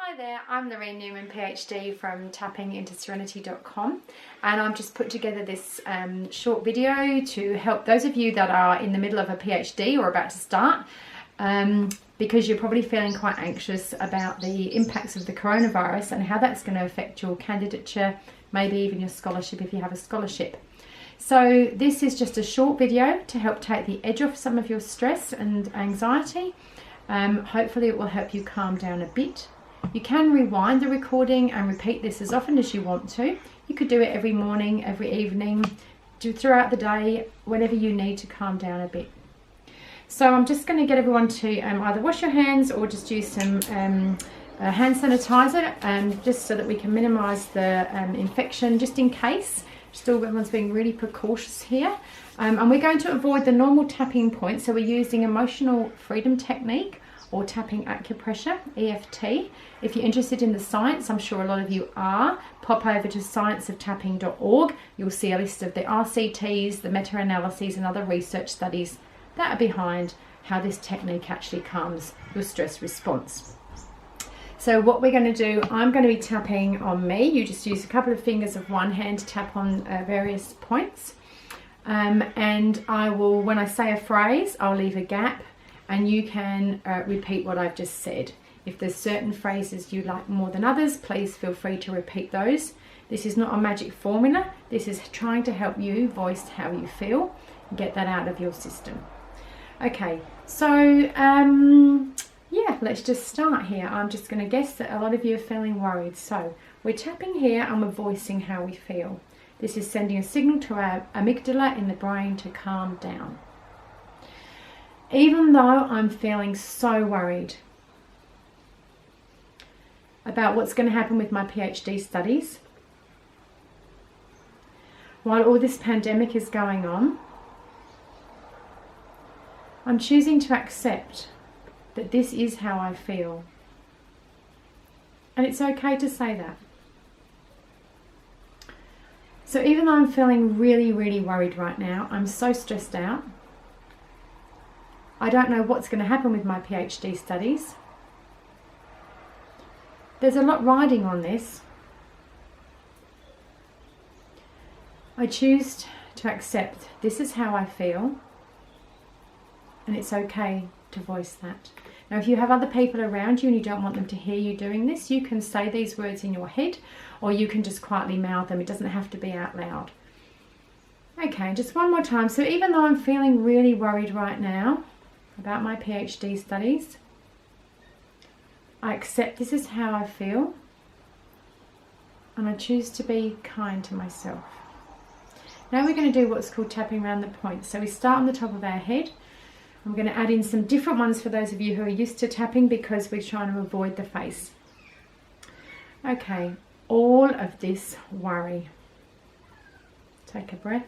Hi there, I'm Lareen Newman, PhD from tappingintoserenity.com, and I've just put together this short video to help those of you that are in the middle of a PhD or about to start, because you're probably feeling quite anxious about the impacts of the coronavirus and how that's going to affect your candidature, maybe even your scholarship if you have a scholarship. So this is just a short video to help take the edge off some of your stress and anxiety. Hopefully it will help you calm down a bit. You can rewind the recording and repeat this as often as you want to. You could do it every morning, every evening, do throughout the day, whenever you need to calm down a bit. So I'm just going to get everyone to either wash your hands or just use some hand sanitizer, just so that we can minimise the infection, just in case. Still, everyone's being really precautious here. And we're going to avoid the normal tapping points, so we're using emotional freedom technique or tapping acupressure, EFT. If you're interested in the science, I'm sure a lot of you are, pop over to scienceoftapping.org. You'll see a list of the RCTs, the meta-analyses and other research studies that are behind how this technique actually calms your stress response. So what we're going to do, I'm going to be tapping on me. You just use a couple of fingers of one hand to tap on various points. And I will, when I say a phrase, I'll leave a gap and you can repeat what I've just said. If there's certain phrases you like more than others, please feel free to repeat those. This is not a magic formula. This is trying to help you voice how you feel and get that out of your system. Okay, so yeah, let's just start here. I'm just going to guess that a lot of you are feeling worried. So we're tapping here and we're voicing how we feel. This is sending a signal to our amygdala in the brain to calm down. Even though I'm feeling so worried about what's going to happen with my PhD studies, while all this pandemic is going on, I'm choosing to accept that this is how I feel. And it's okay to say that. So even though I'm feeling really, really worried right now, I'm so stressed out, I don't know what's going to happen with my PhD studies. There's a lot riding on this. I choose to accept this is how I feel, and it's okay to voice that. Now, if you have other people around you and you don't want them to hear you doing this, you can say these words in your head, or you can just quietly mouth them. It doesn't have to be out loud. Okay, just one more time. So even though I'm feeling really worried right now about my PhD studies, I accept this is how I feel, and I choose to be kind to myself. Now we're going to do what's called tapping around the points. So we start on the top of our head. I'm going to add in some different ones for those of you who are used to tapping, because we're trying to avoid the face. Okay, all of this worry. Take a breath.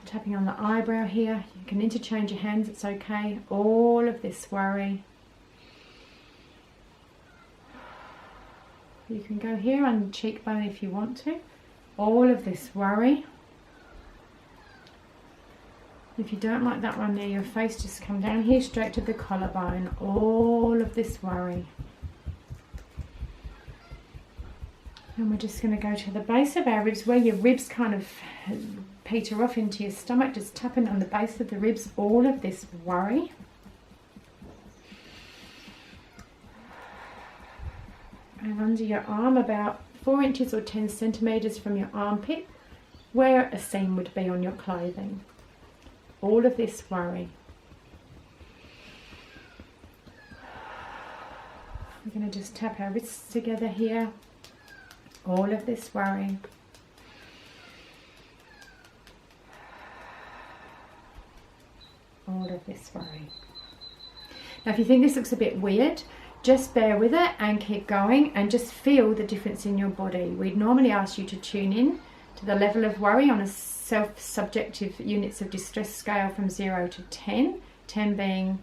Tapping on the eyebrow here. You can interchange your hands, it's okay. All of this worry. You can go here on the cheekbone if you want to. All of this worry. If you don't like that one near your face, just come down here straight to the collarbone. All of this worry. And we're just going to go to the base of our ribs, where your ribs kind of peter off into your stomach, just tapping on the base of the ribs, all of this worry. And under your arm, about 4 inches or 10 centimetres from your armpit, where a seam would be on your clothing. All of this worry. We're going to just tap our wrists together here. All of this worry. All of this worry. Now, if you think this looks a bit weird, just bear with it and keep going and just feel the difference in your body. We'd normally ask you to tune in to the level of worry on a self-subjective units of distress scale from 0 to 10. 10 being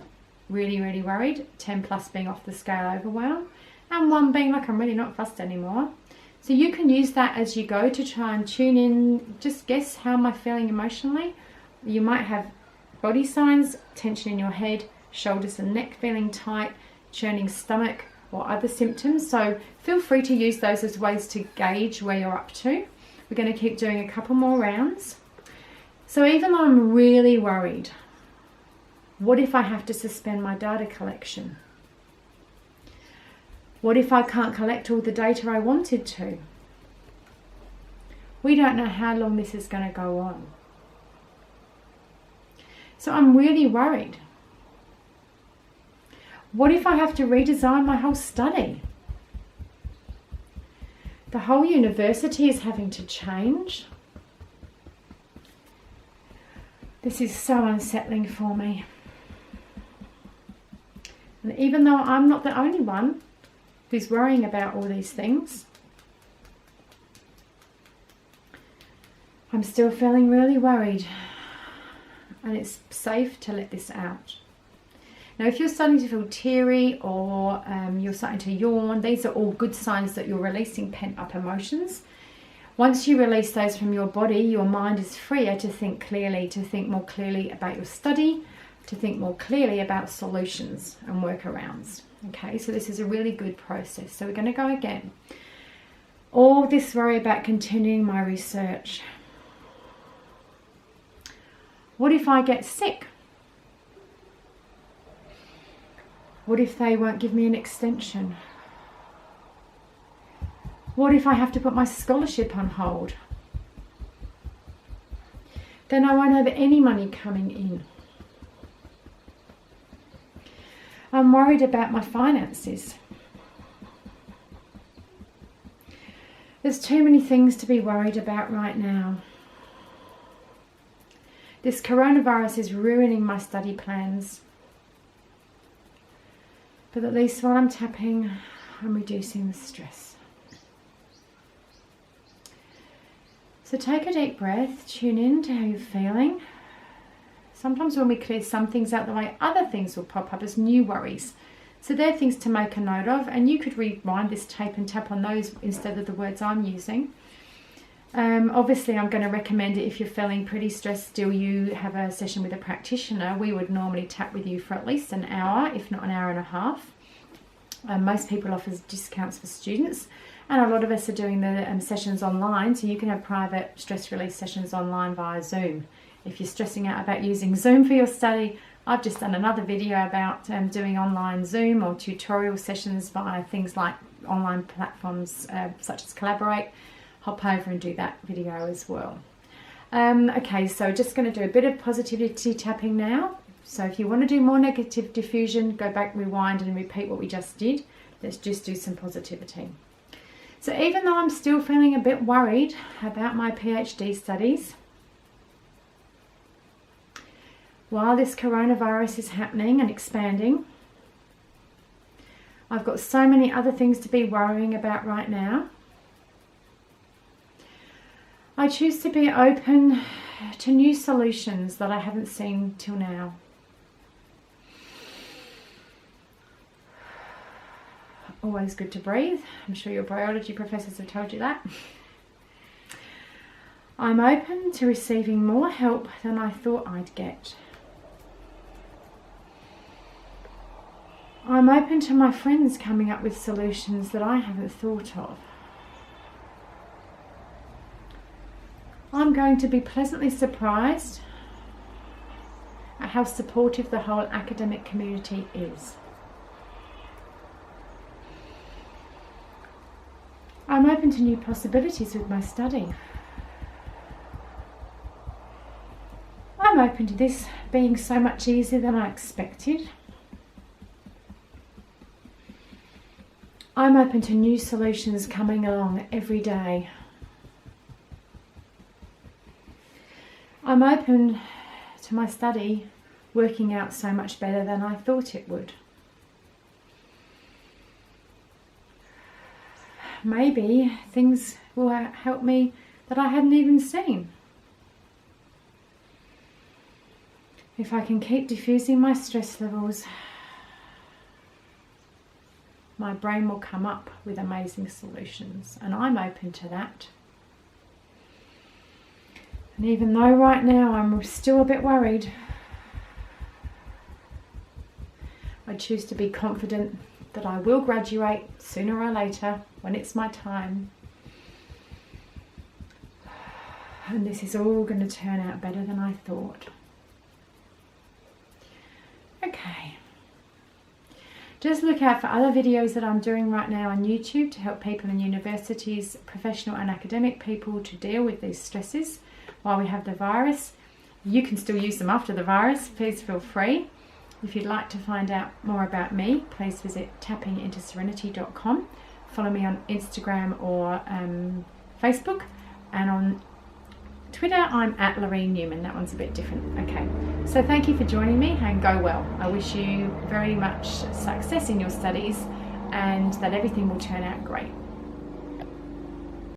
really, really worried, 10 plus being off the scale, overwhelmed, and 1 being like I'm really not fussed anymore. So you can use that as you go to try and tune in, just guess how am I feeling emotionally. You might have body signs, tension in your head, shoulders and neck feeling tight, churning stomach, or other symptoms. So feel free to use those as ways to gauge where you're up to. We're going to keep doing a couple more rounds. So even though I'm really worried, what if I have to suspend my data collection? What if I can't collect all the data I wanted to? We don't know how long this is going to go on. So I'm really worried. What if I have to redesign my whole study? The whole university is having to change. This is so unsettling for me. And even though I'm not the only one who's worrying about all these things, I'm still feeling really worried. And it's safe to let this out. Now, if you're starting to feel teary or you're starting to yawn, these are all good signs that you're releasing pent-up emotions. Once you release those from your body, your mind is freer to think clearly, to think more clearly about your study, to think more clearly about solutions and workarounds. Okay, so this is a really good process. So we're going to go again. All this worry about continuing my research. What if I get sick? What if they won't give me an extension? What if I have to put my scholarship on hold? Then I won't have any money coming in. I'm worried about my finances. There's too many things to be worried about right now. This coronavirus is ruining my study plans. But at least while I'm tapping, I'm reducing the stress. So take a deep breath, tune in to how you're feeling. Sometimes when we clear some things out the way, other things will pop up as new worries. So they're things to make a note of, and you could rewind this tape and tap on those instead of the words I'm using. Obviously, I'm going to recommend it if you're feeling pretty stressed still, you have a session with a practitioner. We would normally tap with you for at least an hour, if not an hour and a half. Most people offer discounts for students, and a lot of us are doing the sessions online, so you can have private stress release sessions online via Zoom. If you're stressing out about using Zoom for your study, I've just done another video about doing online Zoom or tutorial sessions via things like online platforms such as Collaborate. Hop over and do that video as well. Okay, so just going to do a bit of positivity tapping now. So if you want to do more negative diffusion, go back, rewind and repeat what we just did. Let's just do some positivity. So even though I'm still feeling a bit worried about my PhD studies, while this coronavirus is happening and expanding, I've got so many other things to be worrying about right now. I choose to be open to new solutions that I haven't seen till now. Always good to breathe. I'm sure your biology professors have told you that. I'm open to receiving more help than I thought I'd get. I'm open to my friends coming up with solutions that I haven't thought of. I'm going to be pleasantly surprised at how supportive the whole academic community is. I'm open to new possibilities with my study. I'm open to this being so much easier than I expected. I'm open to new solutions coming along every day. I'm open to my study working out so much better than I thought it would. Maybe things will help me that I hadn't even seen. If I can keep diffusing my stress levels, my brain will come up with amazing solutions, and I'm open to that. And even though right now I'm still a bit worried, I choose to be confident that I will graduate sooner or later when it's my time. And this is all going to turn out better than I thought. Okay. Just look out for other videos that I'm doing right now on YouTube to help people in universities, professional and academic people, to deal with these stresses while we have the virus. You can still use them after the virus. Please feel free. If you'd like to find out more about me, please visit tappingintoserenity.com. Follow me on Instagram or Facebook, and on Twitter I'm at Lareen Newman. That one's a bit different. Okay, so thank you for joining me, and go well. I wish you very much success in your studies and that everything will turn out great.